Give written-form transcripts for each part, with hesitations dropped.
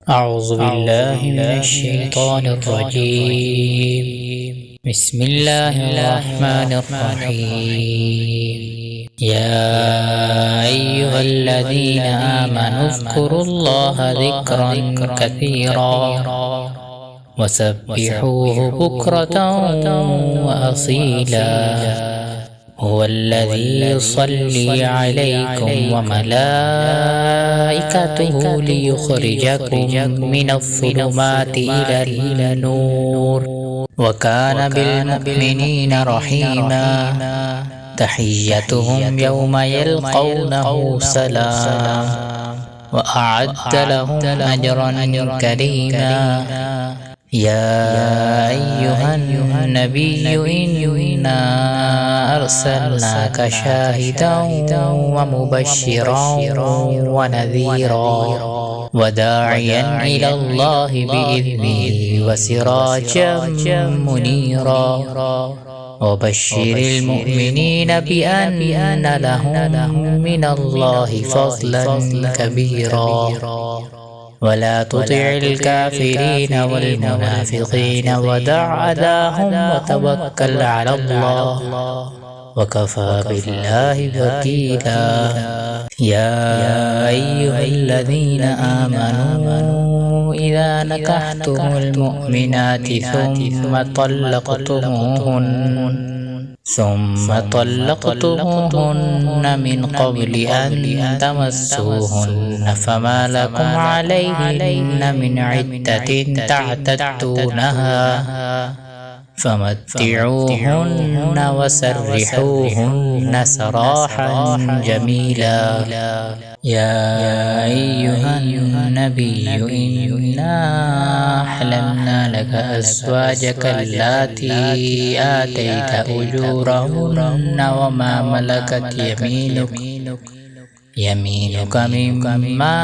أعوذ بالله من الشيطان الرجيم. بسم الله الرحمن الرحيم. يا أيها الذين آمنوا اذكروا الله ذكرا كثيرا وسبحوه بكرة وأصيلا. هو الذي يصلي عليكم وملائكته ليخرجكم من الظلمات إلى النور وكان بالمؤمنين رحيما. تحيتهم يوم يلقونه سلام وأعد لهم أجرا كريما. يا أيها النبي إنا أرسلناك شاهدا ومبشرا ونذيرا وداعيا إلى الله بإذنه وسراجا منيرا. وبشر المؤمنين بأن لهم من الله فضلا كبيرا. ولا تطع الكافرين والمنافقين ودع أذاهم وتوكل على الله وكفى بالله وكيلا. يا أيها الذين آمنوا إذا نكحتم المؤمنات ثم طلقتموهن من قبل أن تمسوهن فما لكم عليهن من عدة تعتدونها فمتعوهن وسرحوهن سراحا جميلا. يا أيها النبي إنا أحللنا لك أزواجك اللاتي آتيت أجورهن وما ملكت يمينك مما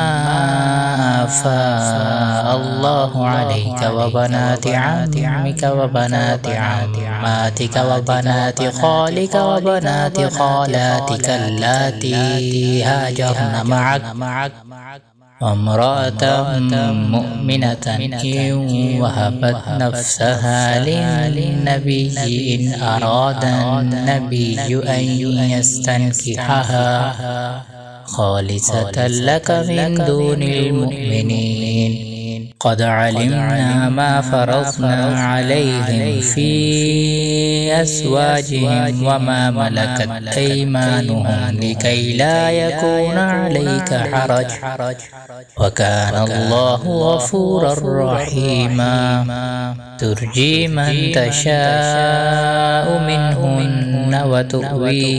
أفاء الله عليك وبنات عمك وبنات عماتك وبنات خالك وبنات خالاتك اللاتي هاجرن معك وامرأة مؤمنة إن وهبت نفسها للنبي إن أراد النبي أن يستنكحها خالصة لك من دون المؤمنين. قد علمنا ما فرضنا عليهم في أزواجهم وما ملكت أيمانهم لكي لا يكون عليك حرج وكان الله غفورا رحيما. ترجي من تشاء منهن وتؤوي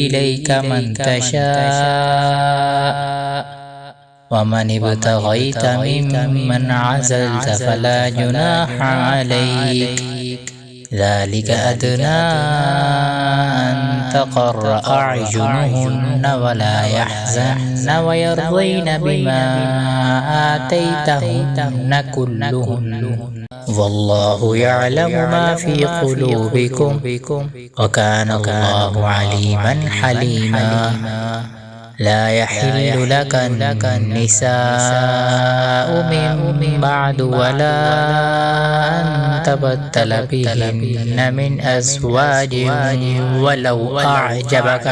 إليك من تشاء ومن ابتغيت ممن عزلت فلا جناح عليك. ذلك أدنى أن تقر أعينهن ولا يحزن ويرضين بما آتيتهن كلهن والله يعلم ما في قلوبكم وكان الله عليما حليما. لا يحل لك النساء من بعد ولا أن تبدل بهن من أزواج ولو أعجبك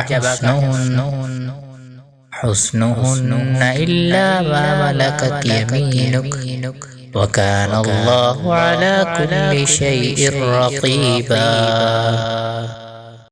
حسنهن إلا ما ملكت يمينك وكان الله على كل شيء رقيبا.